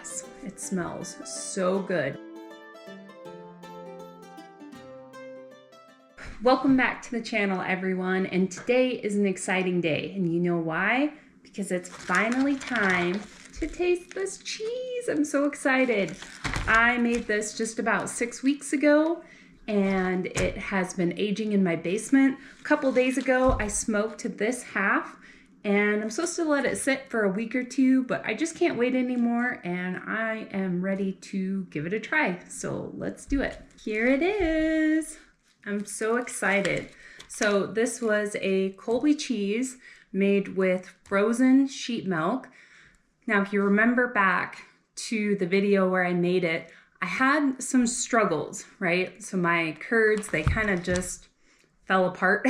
Yes, it smells so good. Welcome back to the channel, everyone, and today is an exciting day, and you know why? Because it's finally time to taste this cheese. I'm so excited. I made this just about 6 weeks ago, and it has been aging in my basement. A couple days ago, I smoked this half, and I'm supposed to let it sit for a week or two, but I just can't wait anymore, and I am ready to give it a try. So let's do it. Here it is. I'm so excited. So this was a Colby cheese made with frozen sheep milk. Now, if you remember back to the video where I made it, I had some struggles, right? So my curds, they kind of just fell apart.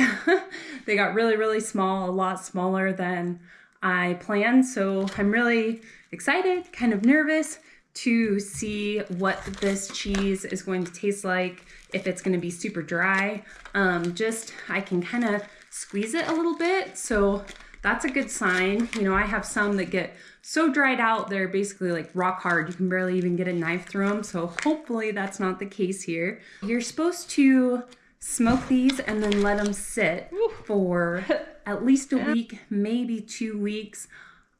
They got really, really small, a lot smaller than I planned. So I'm really excited, kind of nervous to see what this cheese is going to taste like, if it's going to be super dry. I can kind of squeeze it a little bit, so that's a good sign. You know, I have some that get so dried out, they're basically like rock hard. You can barely even get a knife through them, so hopefully that's not the case here. You're supposed to smoke these and then let them sit for at least a week, maybe 2 weeks.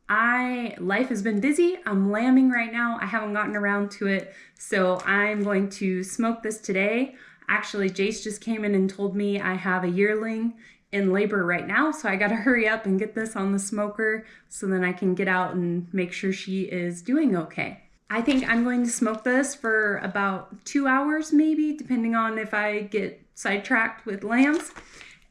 Life has been busy. I'm lambing right now. I haven't gotten around to it. So I'm going to smoke this today. Actually, Jace just came in and told me I have a yearling in labor right now. So I got to hurry up and get this on the smoker so then I can get out and make sure she is doing okay. I think I'm going to smoke this for about 2 hours, maybe, depending on if I get sidetracked with lambs.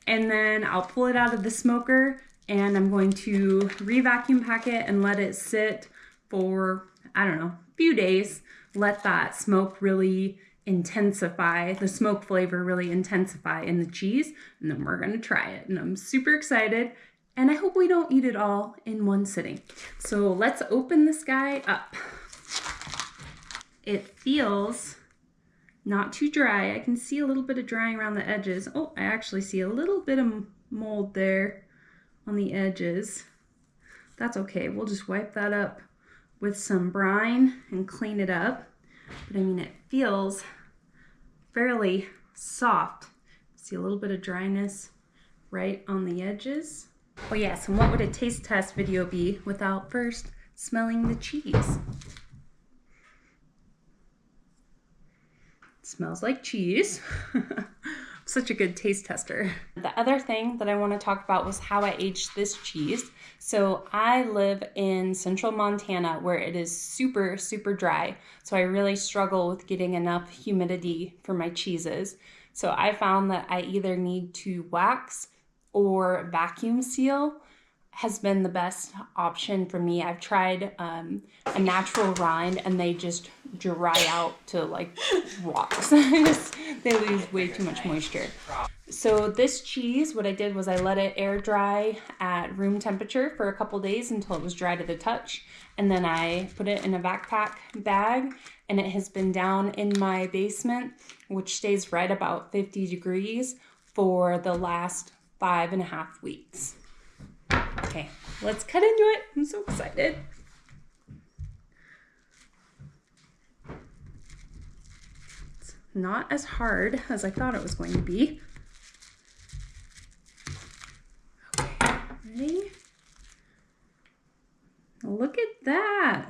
And then I'll pull it out of the smoker, and I'm going to re-vacuum pack it and let it sit for, I don't know, a few days. Let that smoke really intensify, the smoke flavor really intensify in the cheese, and then we're gonna try it. And I'm super excited, and I hope we don't eat it all in one sitting. So let's open this guy up. It feels not too dry. I can see a little bit of drying around the edges. Oh, I actually see a little bit of mold there on the edges. That's okay. We'll just wipe that up with some brine and clean it up. But I mean, it feels fairly soft. See a little bit of dryness right on the edges. Oh yes, and what would a taste test video be without first smelling the cheese? It smells like cheese. Such a good taste tester. The other thing that I want to talk about was how I aged this cheese. So I live in central Montana where it is super, super dry. So I really struggle with getting enough humidity for my cheeses. So I found that I either need to wax or vacuum seal has been the best option for me. I've tried a natural rind and they just dry out to like rocks. They lose way too much moisture. So this cheese, what I did was I let it air dry at room temperature for a couple days until it was dry to the touch. And then I put it in a backpack bag, and it has been down in my basement, which stays right about 50 degrees for the last 5.5 weeks. Okay, let's cut into it. I'm so excited. It's not as hard as I thought it was going to be. Okay, ready? Look at that.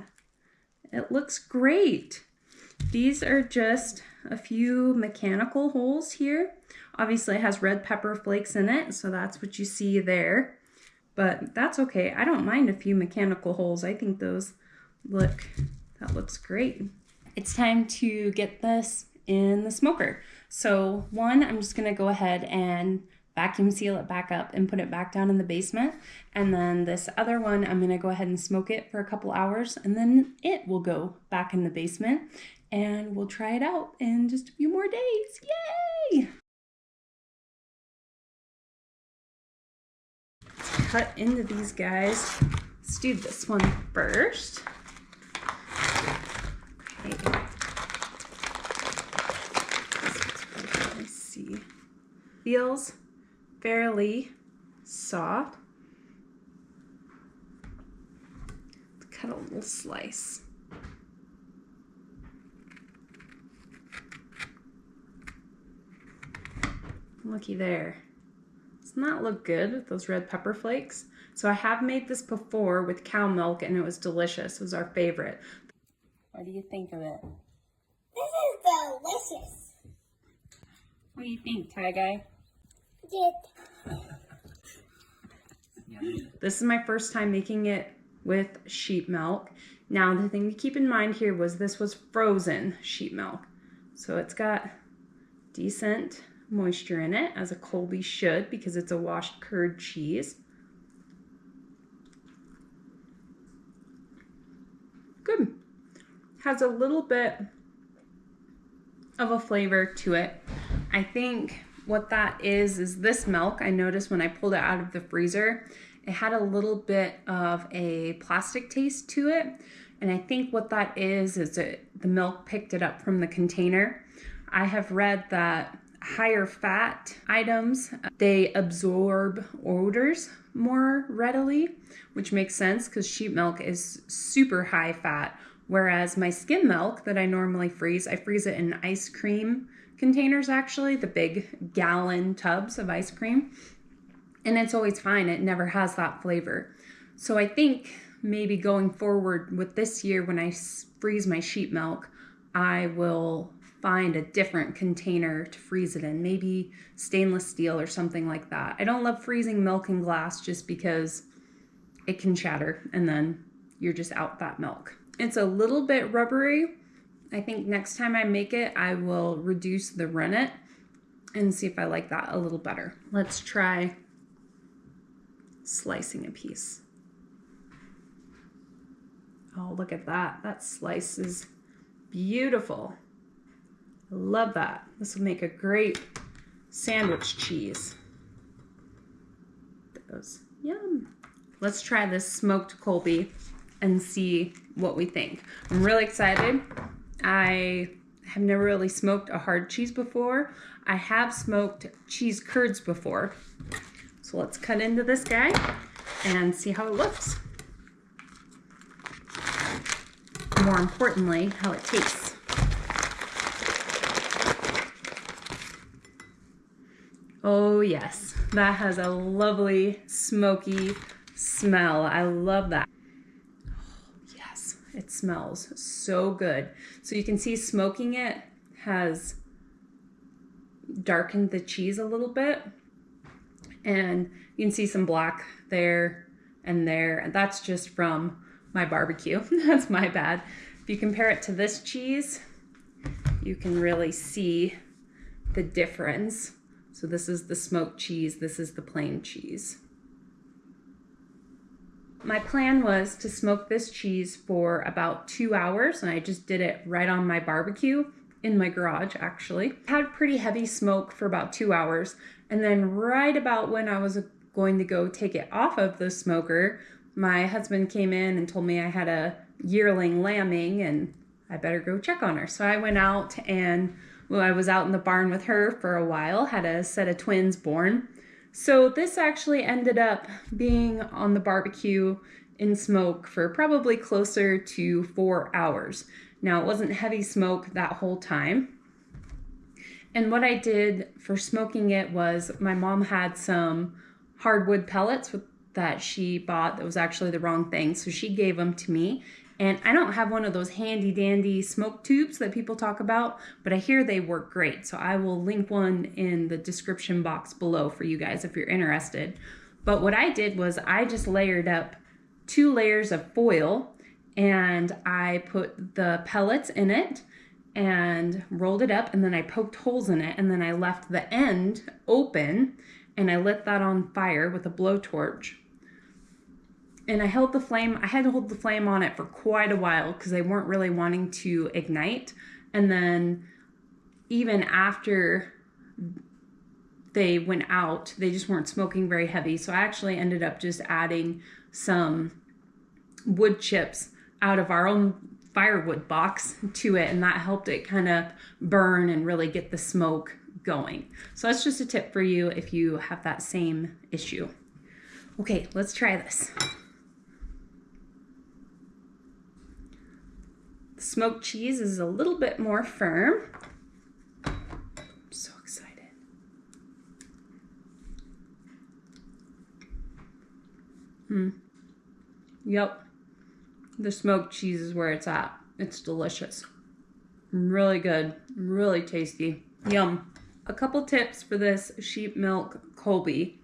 It looks great. These are just a few mechanical holes here. Obviously it has red pepper flakes in it, so that's what you see there. But that's okay. I don't mind a few mechanical holes. I think that looks great. It's time to get this in the smoker. So one, I'm just gonna go ahead and vacuum seal it back up and put it back down in the basement. And then this other one, I'm gonna go ahead and smoke it for a couple hours, and then it will go back in the basement, and we'll try it out in just a few more days. Yay! Cut into these guys. Let's do this one first. Okay. Let's see. Feels fairly soft. Let's cut a little slice. Looky there. Doesn't that look good with those red pepper flakes? So I have made this before with cow milk and it was delicious. It was our favorite. What do you think of it? This is delicious. What do you think, Tie Guy? This is my first time making it with sheep milk. Now the thing to keep in mind here was this was frozen sheep milk. So it's got decent moisture in it, as a Colby should, because it's a washed curd cheese. Good. Has a little bit of a flavor to it. I think what that is this milk. I noticed when I pulled it out of the freezer, it had a little bit of a plastic taste to it. And I think what that is the milk picked it up from the container. I have read that higher fat items, they absorb odors more readily, which makes sense because sheep milk is super high fat. Whereas my skim milk that I normally freeze, I freeze it in ice cream containers, actually, the big gallon tubs of ice cream. And it's always fine. It never has that flavor. So I think maybe going forward with this year, when I freeze my sheep milk, I will find a different container to freeze it in, maybe stainless steel or something like that. I don't love freezing milk in glass just because it can shatter and then you're just out that milk. It's a little bit rubbery. I think next time I make it, I will reduce the rennet and see if I like that a little better. Let's try slicing a piece. Oh, look at that. That slice is beautiful. I love that. This will make a great sandwich cheese. Those, yum. Let's try this smoked Colby and see what we think. I'm really excited. I have never really smoked a hard cheese before. I have smoked cheese curds before. So let's cut into this guy and see how it looks. More importantly, how it tastes. Oh yes, that has a lovely smoky smell. I love that. Oh, yes, it smells so good. So you can see smoking it has darkened the cheese a little bit. And you can see some black there and there. And that's just from my barbecue. That's my bad. If you compare it to this cheese, you can really see the difference. So this is the smoked cheese, this is the plain cheese. My plan was to smoke this cheese for about 2 hours, and I just did it right on my barbecue in my garage, actually. Had pretty heavy smoke for about 2 hours, and then right about when I was going to go take it off of the smoker, my husband came in and told me I had a yearling lambing and I better go check on her. So I went out and I was out in the barn with her for a while, had a set of twins born. So this actually ended up being on the barbecue in smoke for probably closer to 4 hours. Now it wasn't heavy smoke that whole time. And what I did for smoking it was my mom had some hardwood pellets that she bought that was actually the wrong thing. So she gave them to me. And I don't have one of those handy dandy smoke tubes that people talk about, but I hear they work great. So I will link one in the description box below for you guys if you're interested. But what I did was I just layered up 2 layers of foil and I put the pellets in it and rolled it up, and then I poked holes in it, and then I left the end open and I lit that on fire with a blowtorch. And I held the flame, I had to hold the flame on it for quite a while because they weren't really wanting to ignite. And then even after they went out, they just weren't smoking very heavy. So I actually ended up just adding some wood chips out of our own firewood box to it. And that helped it kind of burn and really get the smoke going. So that's just a tip for you if you have that same issue. Okay, let's try this. Smoked cheese is a little bit more firm. I'm so excited. Yep. The smoked cheese is where it's at. It's delicious. Really good. Really tasty. Yum. A couple tips for this sheep milk Colby.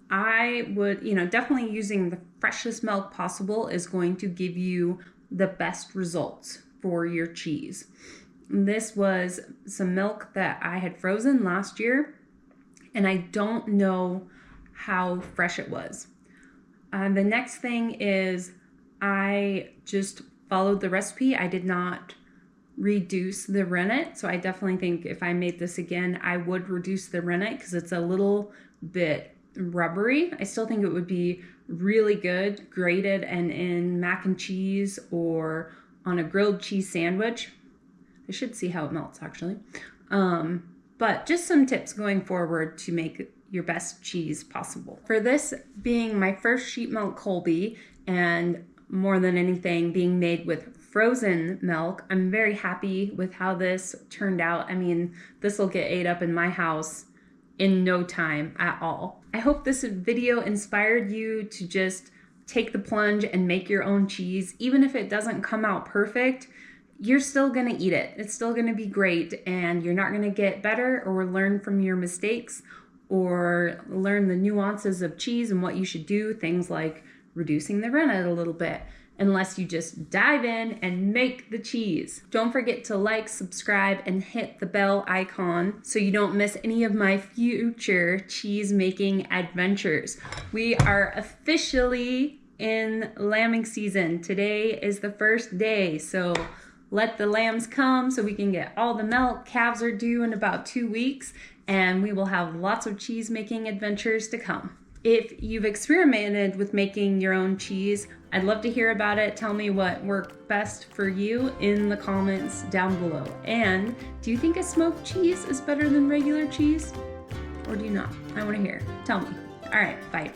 I would, definitely using the freshest milk possible is going to give you the best results for your cheese. This was some milk that I had frozen last year, and I don't know how fresh it was. The next thing is I just followed the recipe. I did not reduce the rennet, so I definitely think if I made this again, I would reduce the rennet because it's a little bit rubbery. I still think it would be really good grated and in mac and cheese or on a grilled cheese sandwich. I should see how it melts actually. But just some tips going forward to make your best cheese possible. For this being my first sheep milk Colby, and more than anything being made with frozen milk, I'm very happy with how this turned out. I mean, this will get ate up in my house in no time at all. I hope this video inspired you to just take the plunge and make your own cheese. Even if it doesn't come out perfect, you're still gonna eat it. It's still gonna be great, and you're not gonna get better or learn from your mistakes or learn the nuances of cheese and what you should do, things like reducing the rennet a little bit, unless you just dive in and make the cheese. Don't forget to like, subscribe, and hit the bell icon so you don't miss any of my future cheese making adventures. We are officially in lambing season. Today is the first day, so let the lambs come so we can get all the milk. Calves are due in about 2 weeks, and we will have lots of cheese making adventures to come. If you've experimented with making your own cheese, I'd love to hear about it. Tell me what worked best for you in the comments down below. And do you think a smoked cheese is better than regular cheese? Or do you not? I want to hear. Tell me. All right, bye.